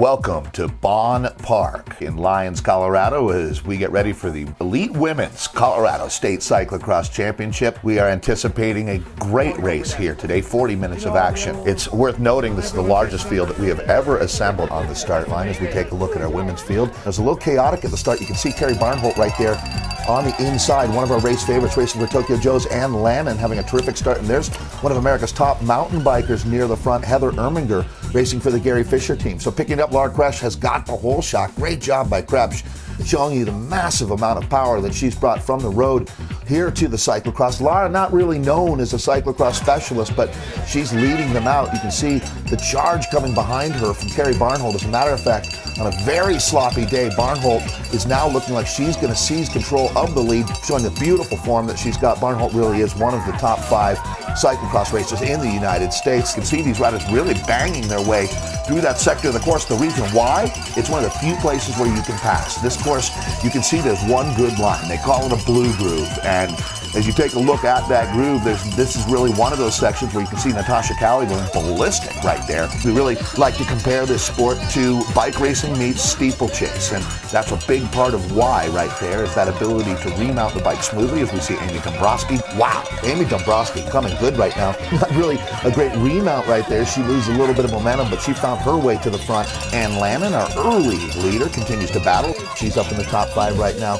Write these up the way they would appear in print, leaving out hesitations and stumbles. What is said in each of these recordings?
Welcome to Bon Park in Lyons, Colorado, as we get ready for the Elite Women's Colorado State Cyclocross Championship. We are anticipating a great race here today, 40 minutes of action. It's worth noting this is the largest field that we have ever assembled on the start line as we take a look at our women's field. It was a little chaotic at the start. You can see Carrie Barnholt right there on the inside, one of our race favorites, racing for Tokyo Joe's, Ann Lannon having a terrific start. And there's one of America's top mountain bikers near the front, Heather Erminger, racing for the Gary Fisher team. So picking up Laura Krebs has got the whole shot. Great job by Krebs, showing you the massive amount of power that she's brought from the road here to the cyclocross. Laura, not really known as a cyclocross specialist, but she's leading them out. You can see the charge coming behind her from Carrie Barnholt. As a matter of fact, on a very sloppy day, Barnholt is now looking like she's going to seize control of the lead, showing the beautiful form that she's got. Barnholt really is one of the top 5 cyclocross racers in the United States. You can see these riders really banging their way through that sector of the course. The reason why? It's one of the few places where you can pass. This course, you can see there's one good line. They call it a blue groove. And as you take a look at that groove, this is really one of those sections where you can see Natasha Cowie going ballistic right there. We really like to compare this sport to bike racing meets steeplechase. And that's a big part of why right there is that ability to remount the bike smoothly, as we see Amy Dombrowski. Wow, Amy Dombrowski coming good right now. Not really a great remount right there. She loses a little bit of momentum, but she found her way to the front. Ann Lannon, our early leader, continues to battle. She's up in the top 5 right now.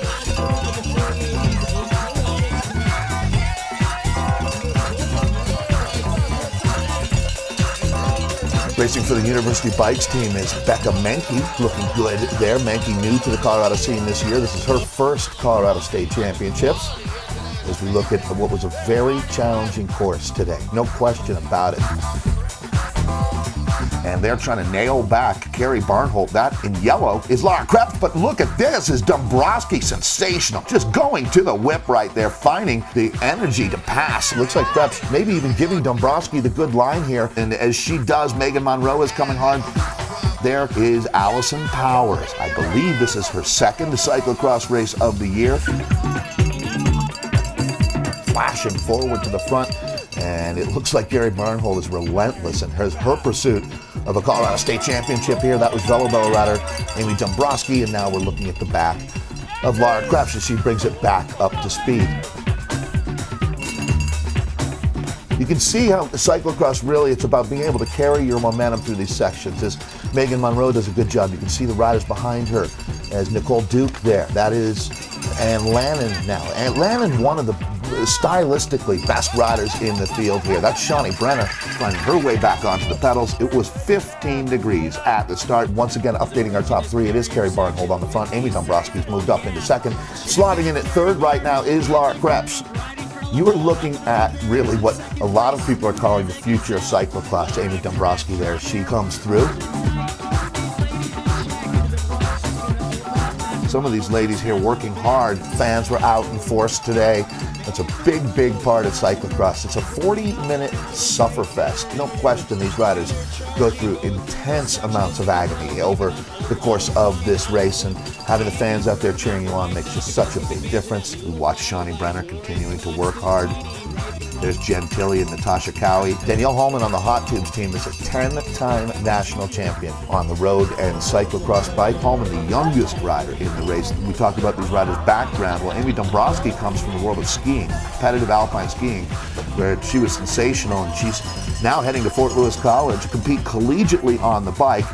Racing for the University Bikes team is Becca Menke, looking good there. Menke new to the Colorado scene this year. This is her first Colorado State Championships. As we look at what was a very challenging course today, no question about it. And they're trying to nail back Carrie Barnholt. That in yellow is Laura Krebs, but look at this, is Dombrowski sensational. Just going to the whip right there, finding the energy to pass. Looks like Krebs maybe even giving Dombrowski the good line here. And as she does, Megan Monroe is coming hard. There is Allison Powers. I believe this is her second cyclocross race of the year. Flashing forward to the front. And it looks like Carrie Barnholt is relentless in her pursuit of a Colorado State Championship here. That was Velobella rider Amy Dombrowski, and now we're looking at the back of Laura Krebs as she brings it back up to speed. You can see how the cyclocross really, it's about being able to carry your momentum through these sections. As Megan Monroe does a good job, you can see the riders behind her as Nicole Duke there. That is Ann Lannon now. Ann Lannon, one of the stylistically best riders in the field here. That's Shawnee Brenner finding her way back onto the pedals. It was 15 degrees at the start. Once again, updating our top 3. It is Carrie Barnholt on the front. Amy Dombrowski's moved up into second. Slotting in at third right now is Laura Krebs. You are looking at really what a lot of people are calling the future of cyclocross. Amy Dombrowski there, she comes through. Some of these ladies here working hard. Fans were out in force today. That's a big, big part of cyclocross. It's a 40-minute sufferfest. No question these riders go through intense amounts of agony over the course of this race, and having the fans out there cheering you on makes just such a big difference. We watch Shawnee Brenner continuing to work hard. There's Jen Tilley and Natasha Cowie. Danielle Holman on the Hot Tubes team is a 10-time national champion on the road and cyclocross bike. Holman, the youngest rider in the race. We talked about these riders' background. Well, Amy Dombrowski comes from the world of skiing, competitive alpine skiing, where she was sensational, and she's now heading to Fort Lewis College to compete collegiately on the bike.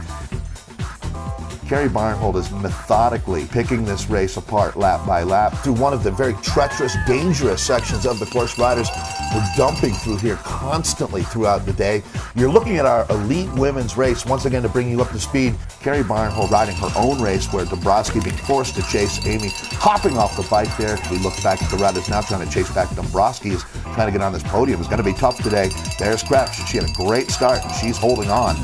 Carrie Barnholt is methodically picking this race apart lap by lap through one of the very treacherous, dangerous sections of the course. Riders were dumping through here constantly throughout the day. You're looking at our elite women's race, once again to bring you up to speed. Carrie Barnholt riding her own race, where Dombrowski being forced to chase Amy, hopping off the bike there. We look back at the riders now trying to chase back Dombrowski, is trying to get on this podium. It's going to be tough today. There's Krebs. She had a great start, and she's holding on.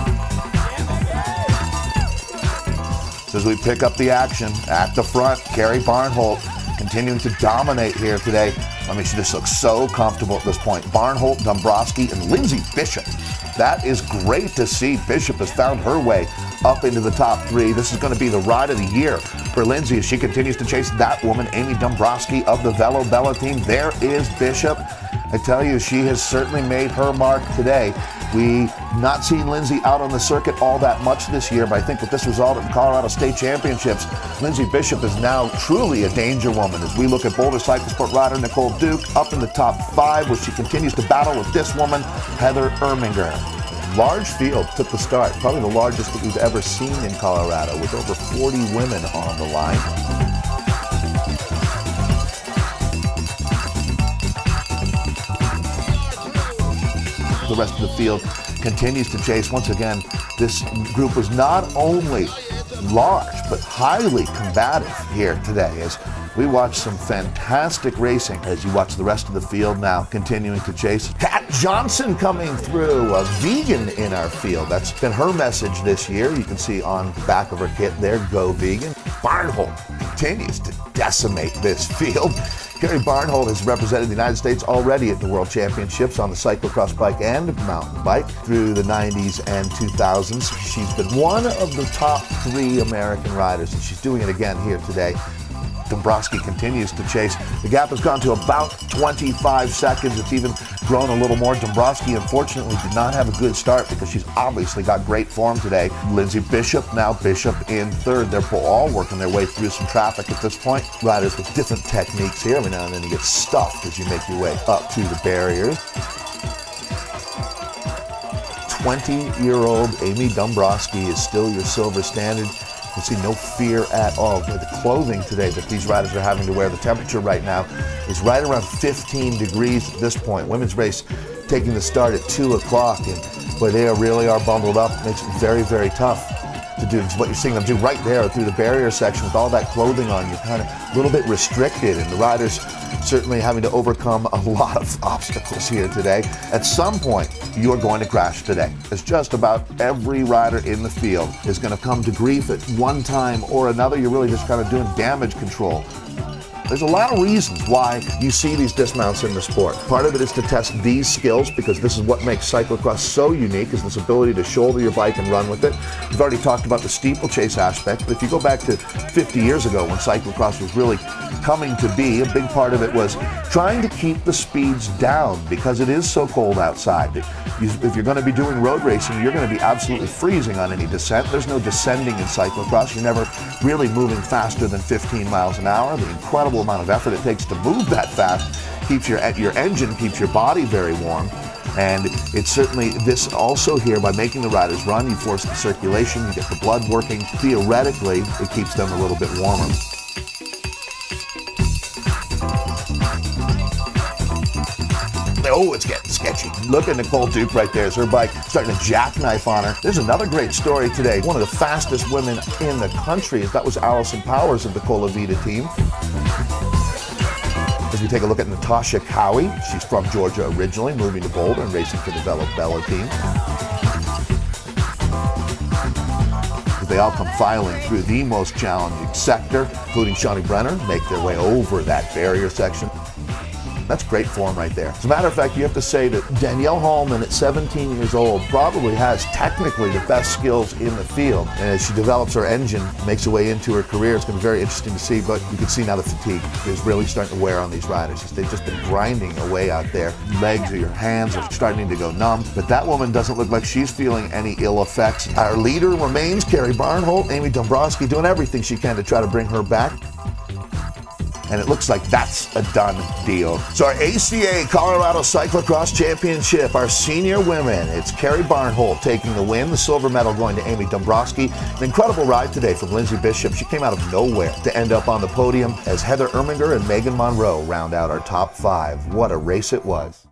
So as we pick up the action at the front, Carrie Barnholt continuing to dominate here today. I mean, she just looks so comfortable at this point. Barnholt, Dombrowski, and Lindsay Bishop. That is great to see. Bishop has found her way up into the top 3. This is going to be the ride of the year for Lindsay as she continues to chase that woman, Amy Dombrowski of the Velobella team. There is Bishop. I tell you, she has certainly made her mark today We not seen Lindsay out on the circuit all that much this year, but I think with this result at the Colorado State Championships, Lindsay Bishop is now truly a danger woman as we look at Boulder Cyclosport rider Nicole Duke up in the top 5, where she continues to battle with this woman, Heather Erminger. Large field took the start, probably the largest that we've ever seen in Colorado, with over 40 women on the line. The rest of the field continues to chase. Once again, this group was not only large, but highly combative here today as we watch some fantastic racing as you watch the rest of the field now continuing to chase. Kat Johnson coming through, a vegan in our field. That's been her message this year. You can see on the back of her kit there, Go Vegan. Barnholt continues to decimate this field. Carrie Barnholt has represented the United States already at the World Championships on the cyclocross bike and mountain bike through the 90s and 2000s. She's been one of the top 3 American riders, and she's doing it again here today. Dombrowski continues to chase. The gap has gone to about 25 seconds. It's even grown a little more. Dombrowski, unfortunately, did not have a good start because she's obviously got great form today. Lindsay Bishop, now Bishop in 3rd. They're all working their way through some traffic at this point. Riders with different techniques here. Every now and then you get stuffed as you make your way up to the barriers. 20-year-old Amy Dombrowski is still your silver standard. You see no fear at all. The clothing today that these riders are having to wear, the temperature right now is right around 15 degrees at this point. Women's race taking the start at 2 o'clock, and boy, they really are bundled up. It makes it very, very tough to do what you're seeing them do right there through the barrier section with all that clothing on. You're kind of a little bit restricted, and the riders certainly having to overcome a lot of obstacles here today. At some point, you're going to crash today, as just about every rider in the field is going to come to grief at one time or another. You're really just kind of doing damage control. There's a lot of reasons why you see these dismounts in the sport. Part of it is to test these skills, because this is what makes cyclocross so unique, is this ability to shoulder your bike and run with it. We've already talked about the steeplechase aspect, but if you go back to 50 years ago when cyclocross was really coming to be, a big part of it was trying to keep the speeds down because it is so cold outside. If you're going to be doing road racing, you're going to be absolutely freezing on any descent. There's no descending in cyclocross. You're never really moving faster than 15 miles an hour. The incredible amount of effort it takes to move that fast keeps your engine, keeps your body very warm. And it's certainly this also here, by making the riders run, you force the circulation, you get the blood working. Theoretically, it keeps them a little bit warmer. Oh, it's getting sketchy. Look at Nicole Duke right there as her bike starting to jackknife on her. There's another great story today. One of the fastest women in the country, that was Allison Powers of the Colavita team. As we take a look at Natasha Cowie, she's from Georgia originally, moving to Boulder and racing for the Bella team. They all come filing through the most challenging sector, including Shawnee Brenner, make their way over that barrier section. That's great form right there. As a matter of fact, you have to say that Danielle Hallman at 17 years old probably has technically the best skills in the field. And as she develops her engine, makes her way into her career, it's going to be very interesting to see. But you can see now the fatigue is really starting to wear on these riders. They've just been grinding away out there. Legs or your hands are starting to go numb. But that woman doesn't look like she's feeling any ill effects. Our leader remains Carrie Barnholt. Amy Dombrowski doing everything she can to try to bring her back. And it looks like that's a done deal. So our ACA Colorado Cyclocross Championship, our senior women, it's Carrie Barnholt taking the win, the silver medal going to Amy Dombrowski. An incredible ride today from Lindsay Bishop. She came out of nowhere to end up on the podium as Heather Erminger and Megan Monroe round out our top 5. What a race it was.